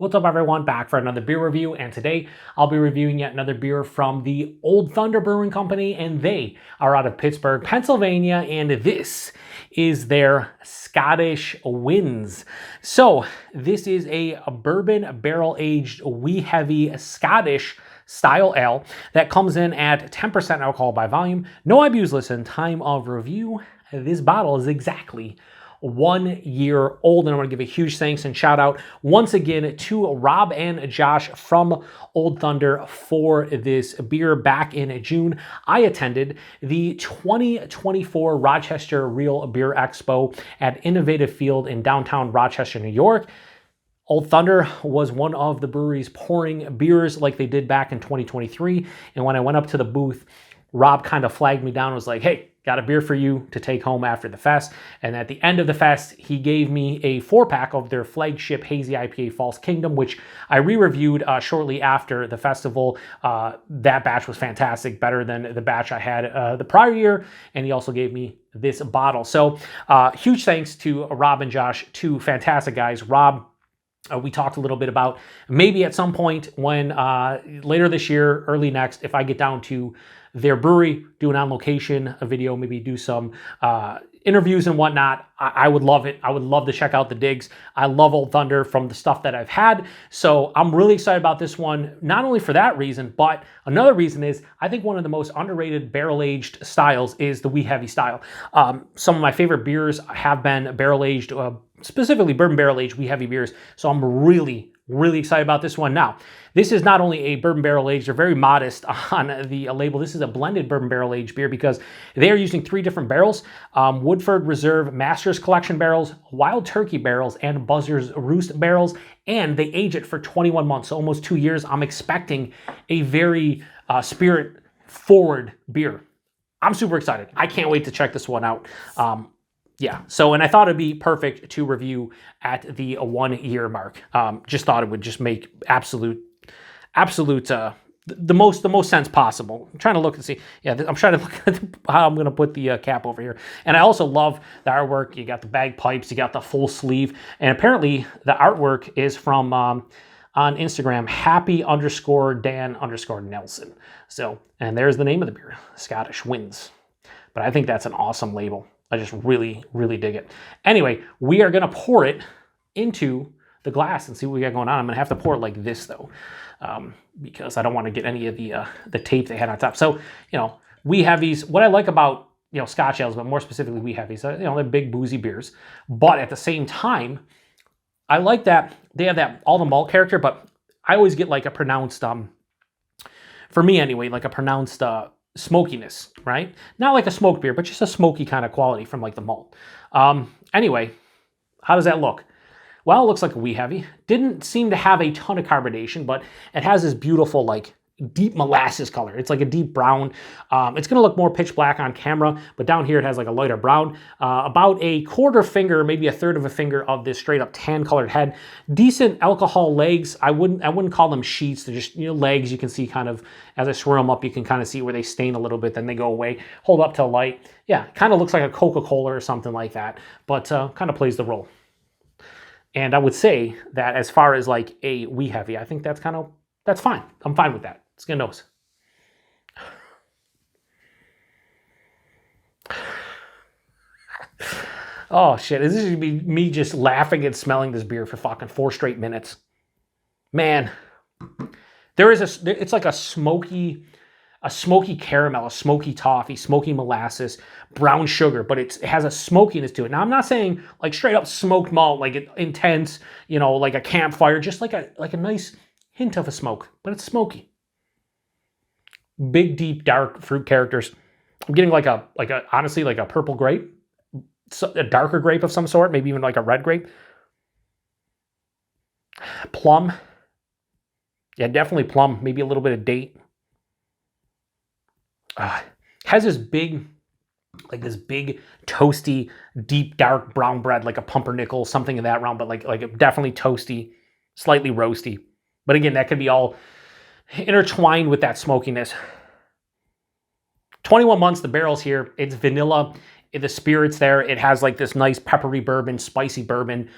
What's up, everyone? Back for another beer review, and today I'll be reviewing yet another beer from the Old Thunder Brewing Company, and they are out of Pittsburgh, Pennsylvania, and this is their Scottish Winds. So this is a bourbon barrel-aged wee heavy Scottish style ale that comes in at 10% alcohol by volume. No IBUs listed. Time of review, this bottle is exactly 1 year old, and I want to give a huge thanks and shout out once again to Rob and Josh from Old Thunder for this beer. Back in June, I attended the 2024 Rochester Real Beer Expo at Innovative Field in downtown Rochester, New York. Old Thunder was one of the breweries pouring beers like they did back in 2023, and when I went up to the booth, Rob kind of flagged me down and was like, hey, got a beer for you to take home after the fest. And at the end of the fest, he gave me a 4-pack of their flagship hazy IPA False Kingdom, which I re-reviewed shortly after the festival. That batch was fantastic, better than the batch I had the prior year. And he also gave me this bottle. So huge thanks to Rob and Josh, two fantastic guys. Rob, we talked a little bit about maybe at some point when later this year, early next, if I get down to their brewery, do an on location, a video, maybe do some interviews and whatnot. I would love it. I would love to check out the digs. I love Old Thunder from the stuff that I've had. So I'm really excited about this one, not only for that reason, but another reason is I think one of the most underrated barrel-aged styles is the wee heavy style. Some of my favorite beers have been barrel-aged, specifically bourbon barrel-aged wee heavy beers. So I'm really excited about this one. Now, this is not only a bourbon barrel-aged, they're very modest on the label. This is a blended bourbon barrel-aged beer because they are using 3 different barrels, Woodford Reserve Masters Collection barrels, Wild Turkey barrels, and Buzzards Roost barrels, and they age it for 21 months, so almost 2 years. I'm expecting a very spirit-forward beer. I'm super excited. I can't wait to check this one out. Yeah, so, and I thought it'd be perfect to review at the 1 year mark. Just thought it would just make absolute, the most sense possible. I'm trying to look and see, yeah, I'm trying to look at how I'm going to put the cap over here. And I also love the artwork. You got the bagpipes, you got the full sleeve, and apparently the artwork is from, on Instagram, happy_Dan_Nelson. So, and there's the name of the beer, Scottish Winds. But I think that's an awesome label. I just really dig it. Anyway, we are going to pour it into the glass and see what we got going on. I'm going to have to pour it like this, though, because I don't want to get any of the tape they had on top. So, you know, wee heavies, what I like about, you know, Scotch ales, but more specifically wee heavies, you know, they're big boozy beers. But at the same time, I like that they have that all the malt character, but I always get like a pronounced, for me anyway, like a pronounced smokiness, right? Not like a smoked beer, but just a smoky kind of quality from like the malt. Anyway, how does that look? Well, it looks like a wee heavy. Didn't seem to have a ton of carbonation, but it has this beautiful like deep molasses color. It's like a deep brown. It's going to look more pitch black on camera, but down here it has like a lighter brown. About a quarter finger, maybe a third of a finger of this straight up tan colored head. Decent alcohol legs. I wouldn't call them sheets. They're just, you know, legs. You can see kind of as I swirl them up, you can kind of see where they stain a little bit, then they go away. Hold up to light. Yeah, kind of looks like a Coca-Cola or something like that, but kind of plays the role. And I would say that as far as like a wee heavy, I think that's fine. I'm fine with that. Skin nose. Oh shit, this is gonna be me just laughing and smelling this beer for fucking 4 straight minutes. Man, it's like a smoky caramel, a smoky toffee, smoky molasses, brown sugar, but it has a smokiness to it. Now, I'm not saying like straight up smoked malt, like intense, you know, like a campfire, just like a nice hint of a smoke, but it's smoky. Big, deep, dark fruit characters. I'm getting honestly, like a purple grape, a darker grape of some sort, maybe even like a red grape. Plum. Yeah, definitely plum, maybe a little bit of date. Has this big, toasty, deep, dark brown bread, like a pumpernickel, something in that realm, but like definitely toasty, slightly roasty. But again, that could be all intertwined with that smokiness. 21 months, the barrel's here. It's vanilla. The spirit's there. It has like this nice peppery bourbon, spicy bourbon.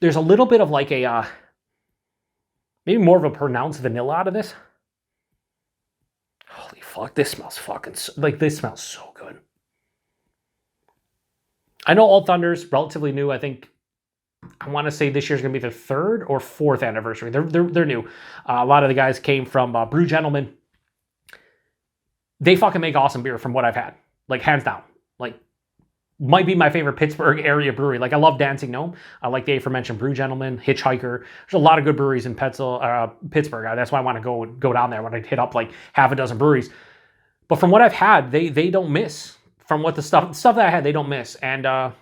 there's a little bit of like a, maybe more of a pronounced vanilla out of this. Holy fuck, this smells fucking, like this smells so good. I know Old Thunder's relatively new. I think, I want to say this year's going to be their 3rd or 4th anniversary. They're new. A lot of the guys came from Brew Gentlemen. They fucking make awesome beer from what I've had. Like, hands down. Like, might be my favorite Pittsburgh area brewery. Like, I love Dancing Gnome. I like the aforementioned Brew Gentlemen, Hitchhiker. There's a lot of good breweries in Pittsburgh. That's why I want to go down there when I hit up like half a dozen breweries. But from what I've had, they don't miss. From what the stuff that I had, they don't miss. And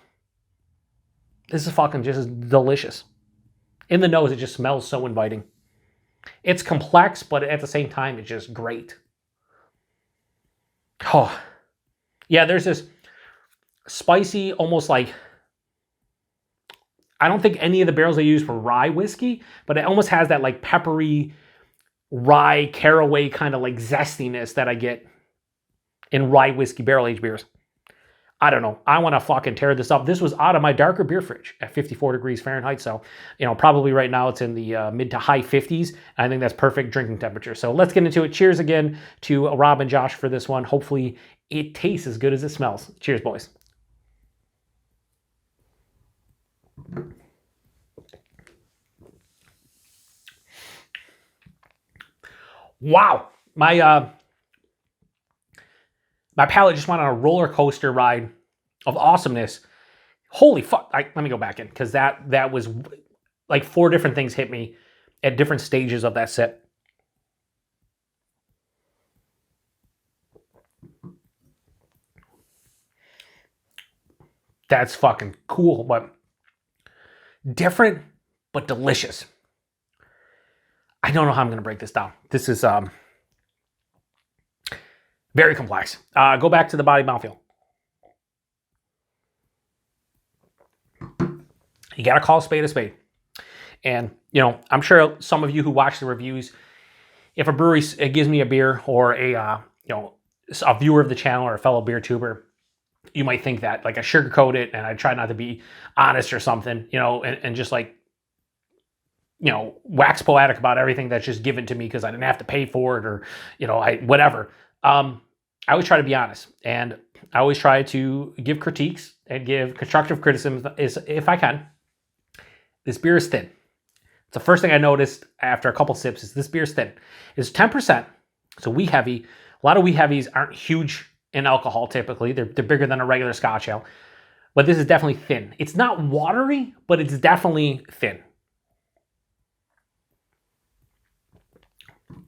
this is fucking just delicious. In the nose, it just smells so inviting. It's complex, but at the same time, it's just great. Oh, yeah, there's this spicy, almost like, I don't think any of the barrels they use for rye whiskey, but it almost has that like peppery rye caraway kind of like zestiness that I get in rye whiskey barrel aged beers. I don't know. I want to fucking tear this up. This was out of my darker beer fridge at 54 degrees Fahrenheit. So, you know, probably right now it's in the mid to high 50s. I think that's perfect drinking temperature. So let's get into it. Cheers again to Rob and Josh for this one. Hopefully it tastes as good as it smells. Cheers, boys. Wow. My palate just went on a roller coaster ride of awesomeness. Holy fuck. Let me go back in, because that was like 4 different things hit me at different stages of that sip. That's fucking cool, but different, but delicious. I don't know how I'm going to break this down. This is very complex. Go back to the body mouthfeel. You got to call a spade a spade. And, you know, I'm sure some of you who watch the reviews, if a brewery gives me a beer, or a viewer of the channel or a fellow beer tuber, you might think that like I sugarcoat it and I try not to be honest or something, you know, and just like, you know, wax poetic about everything that's just given to me because I didn't have to pay for it, or, you know, whatever. I always try to be honest, and I always try to give critiques and give constructive criticism if I can. This beer is thin. It's the first thing I noticed after a couple sips is this beer is thin. It's 10%, so wheat heavy. A lot of wheat heavies aren't huge in alcohol typically. They're bigger than a regular Scotch Ale, but this is definitely thin. It's not watery, but it's definitely thin.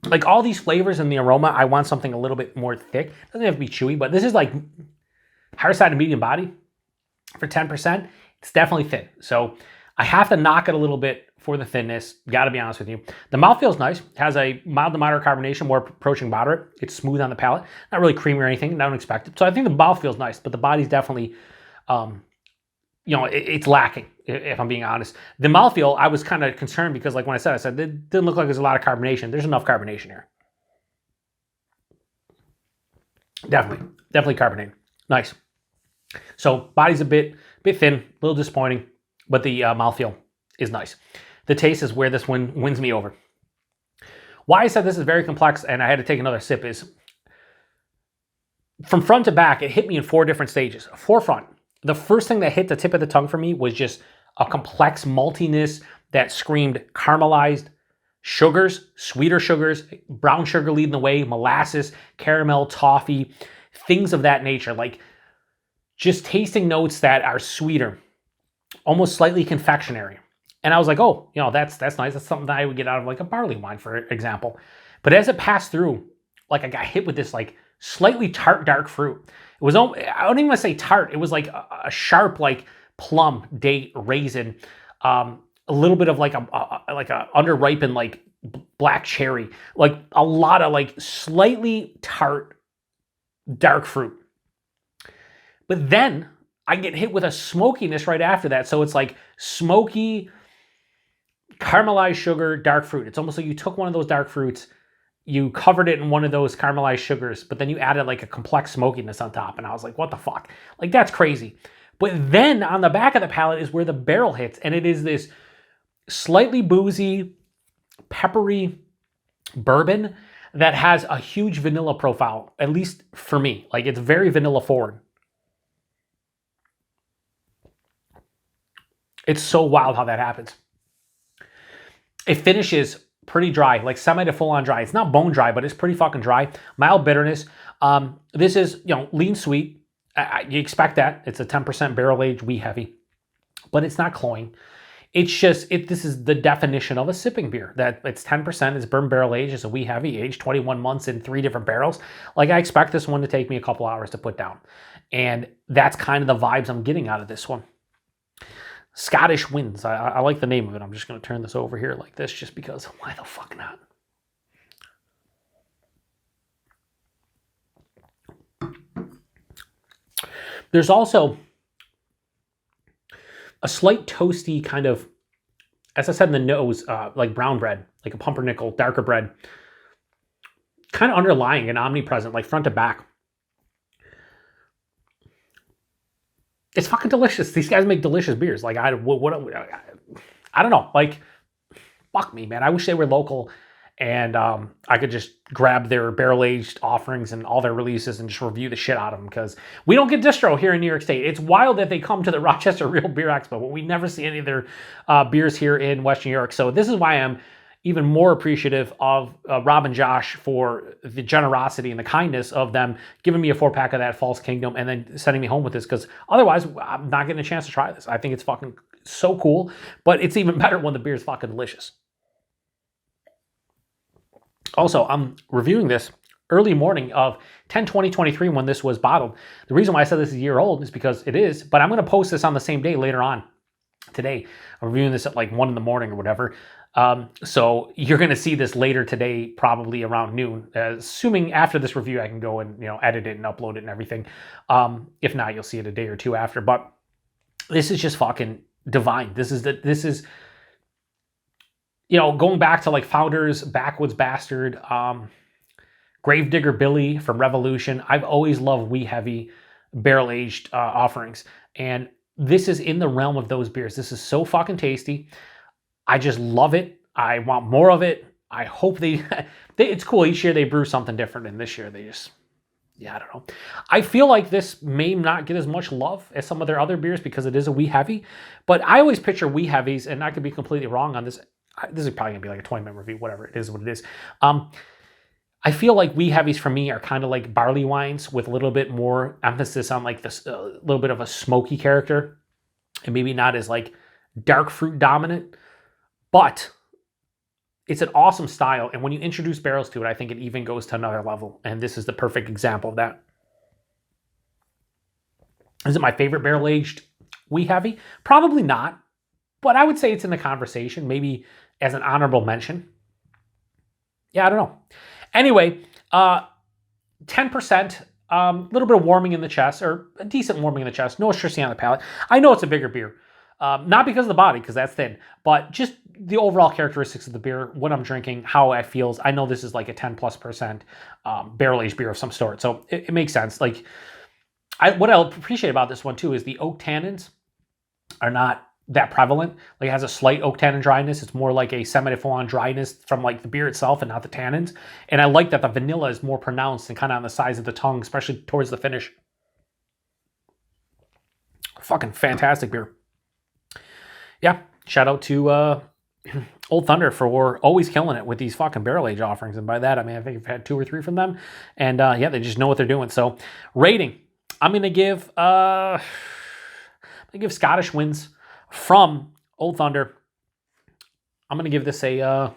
Like all these flavors and the aroma, I want something a little bit more thick. It doesn't have to be chewy, but this is like higher side of medium body for 10%. It's definitely thin. So I have to knock it a little bit for the thinness. Got to be honest with you. The mouthfeel is nice. It has a mild to moderate carbonation, more approaching moderate. It's smooth on the palate. Not really creamy or anything. I don't expect it. So I think the mouthfeel is nice, but the body's definitely, it's lacking, if I'm being honest. The mouthfeel, I was kind of concerned because, like when I said it didn't look like there's a lot of carbonation. There's enough carbonation here. Definitely carbonated. Nice. So body's a bit thin, a little disappointing, but the mouthfeel is nice. The taste is where this one wins me over. Why I said this is very complex and I had to take another sip is, from front to back, it hit me in 4 different stages. Forefront, the first thing that hit the tip of the tongue for me was just a complex maltiness that screamed caramelized sugars, sweeter sugars, brown sugar leading the way, molasses, caramel, toffee, things of that nature. Like just tasting notes that are sweeter, almost slightly confectionery. And I was like, oh, that's nice. That's something that I would get out of like a barley wine, for example. But as it passed through, like I got hit with this like slightly tart dark fruit. It was, I don't even want to say tart. It was like a sharp like plum, date, raisin, a little bit of like a underripened like black cherry, like a lot of like slightly tart dark fruit. But then I get hit with a smokiness right after that. So it's like smoky, caramelized sugar, dark fruit. It's almost like you took one of those dark fruits, you covered it in one of those caramelized sugars, but then you added like a complex smokiness on top. And I was like, what the fuck? Like that's crazy. But then on the back of the palate is where the barrel hits. And it is this slightly boozy, peppery bourbon that has a huge vanilla profile, at least for me. Like, it's very vanilla forward. It's so wild how that happens. It finishes pretty dry, like semi to full on dry. It's not bone dry, but it's pretty fucking dry. Mild bitterness. This is, lean sweet. You expect that. It's a 10% barrel aged wee heavy, but it's not cloying. It's just, this is the definition of a sipping beer. That it's 10%, it's bourbon barrel aged, it's a wee heavy, aged 21 months in 3 different barrels. Like, I expect this one to take me a couple hours to put down. And that's kind of the vibes I'm getting out of this one. Scottish Winds. I like the name of it. I'm just going to turn this over here like this just because why the fuck not? There's also a slight toasty kind of, as I said in the nose, like brown bread, like a pumpernickel, darker bread, kind of underlying and omnipresent, like front to back. It's fucking delicious. These guys make delicious beers. Like, I don't know. Like, fuck me, man. I wish they were local and I could just grab their barrel-aged offerings and all their releases and just review the shit out of them, because we don't get distro here in New York State. It's wild that they come to the Rochester Real Beer Expo, but we never see any of their beers here in Western New York. So this is why I'm even more appreciative of Rob and Josh for the generosity and the kindness of them giving me a 4-pack of that False Kingdom and then sending me home with this, because otherwise I'm not getting a chance to try this. I think it's fucking so cool, but it's even better when the beer is fucking delicious. Also, I'm reviewing this early morning of 10/20/23 when this was bottled. The reason why I said this is a year old is because it is, but I'm going to post this on the same day later on today. I'm reviewing this at like 1 in the morning or whatever. So you're going to see this later today, probably around noon, assuming after this review, I can go and, edit it and upload it and everything. If not, you'll see it a day or two after, but this is just fucking divine. This is going back to like Founders, Backwoods Bastard, Gravedigger Billy from Revolution. I've always loved wee heavy barrel-aged offerings. And this is in the realm of those beers. This is so fucking tasty. I just love it. I want more of it. I hope it's cool. Each year they brew something different, and this year they just, I don't know. I feel like this may not get as much love as some of their other beers because it is a wee heavy, but I always picture wee heavies, and I could be completely wrong on this. This is probably gonna be like a 20-minute review, whatever it is, what it is. I feel like wee heavies for me are kind of like barley wines with a little bit more emphasis on like this, little bit of a smoky character, and maybe not as like dark fruit dominant, but it's an awesome style. And when you introduce barrels to it, I think it even goes to another level. And this is the perfect example of that. Is it my favorite barrel-aged wee heavy? Probably not, but I would say it's in the conversation, maybe as an honorable mention. Yeah, I don't know. Anyway, 10%, a little bit of warming in the chest, or a decent warming in the chest, no acidity on the palate. I know it's a bigger beer. Not because of the body, because that's thin, but just the overall characteristics of the beer, what I'm drinking, how it feels. I know this is like a 10+% barrel-aged beer of some sort, so it makes sense. Like, what I appreciate about this one too is the oak tannins are not that prevalent. Like, it has a slight oak tannin dryness. It's more like a semi-full-on dryness from like the beer itself and not the tannins. And I like that the vanilla is more pronounced and kind of on the size of the tongue, especially towards the finish. Fucking fantastic beer. Yeah, shout out to Old Thunder for always killing it with these fucking barrel age offerings. And by that, I mean, I think I've had 2 or 3 from them. And yeah, they just know what they're doing. So rating, I'm going to give Scottish Winds from Old Thunder. I'm going to give this a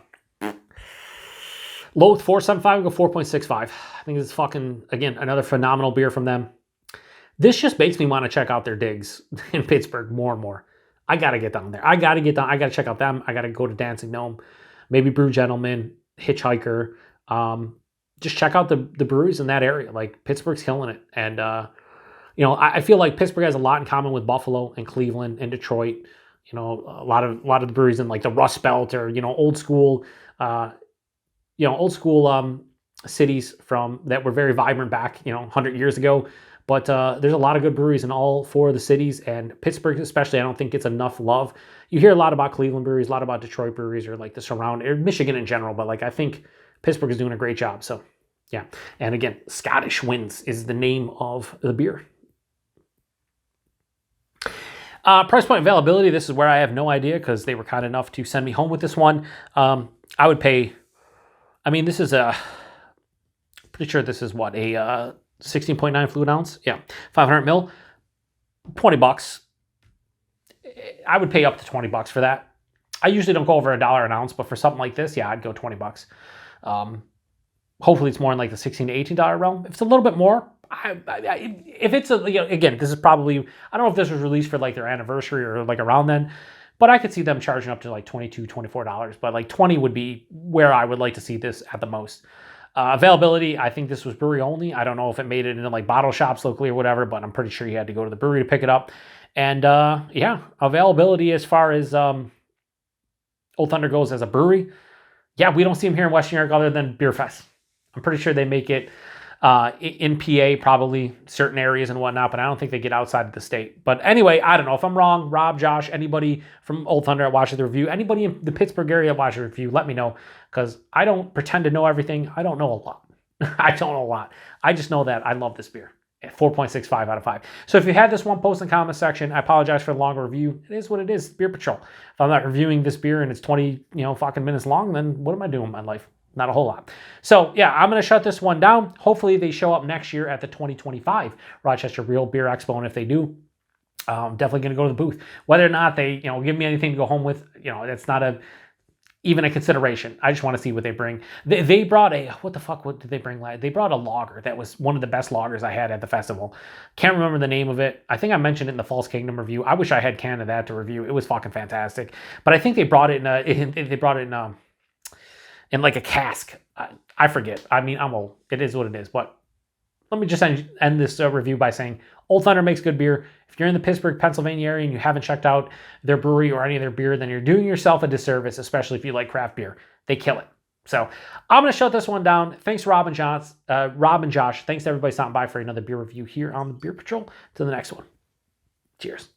low 4.75, go 4.65. I think it's fucking, again, another phenomenal beer from them. This just makes me want to check out their digs in Pittsburgh more and more. I got to get down there. I got to check out them. I got to go to Dancing Gnome, maybe Brew Gentleman, Hitchhiker. Just check out the breweries in that area. Like, Pittsburgh's killing it. And, I feel like Pittsburgh has a lot in common with Buffalo and Cleveland and Detroit. A lot of the breweries in like the Rust Belt or, old school cities from that were very vibrant back, 100 years ago. But there's a lot of good breweries in all 4 of the cities, and Pittsburgh especially, I don't think gets enough love. You hear a lot about Cleveland breweries, a lot about Detroit breweries, or like the surround, or Michigan in general, but like I think Pittsburgh is doing a great job. So yeah, and again, Scottish Winds is the name of the beer. Price point availability, this is where I have no idea because they were kind enough to send me home with this one. I would pay, I mean, this is pretty sure this is what, a 16.9 fluid ounce? Yeah, 500 mil, $20. I would pay up to $20 for that. I usually don't go over $1 an ounce, but for something like this, yeah, I'd go $20. Hopefully it's more in like the $16 to $18 realm. If it's a little bit more, if it's again, this is probably, I don't know if this was released for like their anniversary or like around then, but I could see them charging up to like $22, $24, but like 20 would be where I would like to see this at the most. Availability, I think this was brewery only. I don't know if it made it into like bottle shops locally or whatever, but I'm pretty sure you had to go to the brewery to pick it up. And yeah, availability as far as Old Thunder goes as a brewery, yeah, we don't see them here in Western New York other than Beer Fest. I'm pretty sure they make it in PA, probably certain areas and whatnot, but I don't think they get outside of the state. But anyway, I don't know if I'm wrong. Rob, Josh, anybody from Old Thunder that watches the review, anybody in the Pittsburgh area that watches the review, let me know, because I don't pretend to know everything. I don't know a lot. I don't know a lot. I just know that I love this beer. 4.65 out of 5. So if you had this one, post in the comment section. I apologize for the longer review. It is what it is. Beer Patrol. If I'm not reviewing this beer and it's 20, fucking minutes long, then what am I doing in my life? Not a whole lot. So yeah, I'm going to shut this one down. Hopefully they show up next year at the 2025 Rochester Real Beer Expo. And if they do, I'm definitely going to go to the booth. Whether or not they, give me anything to go home with, that's not even a consideration. I just want to see what they bring. They brought what did they bring? They brought a lager that was one of the best lagers I had at the festival. Can't remember the name of it. I think I mentioned it in the False Kingdom review. I wish I had canned of that to review. It was fucking fantastic. But I think they brought it in like a cask. I forget. I mean, I'm old. It is what it is. But let me just end this review by saying Old Thunder makes good beer. If you're in the Pittsburgh, Pennsylvania area and you haven't checked out their brewery or any of their beer, then you're doing yourself a disservice, especially if you like craft beer. They kill it. So I'm going to shut this one down. Thanks, Rob and Josh. Thanks to everybody stopping by for another beer review here on the Beer Patrol. To the next one. Cheers.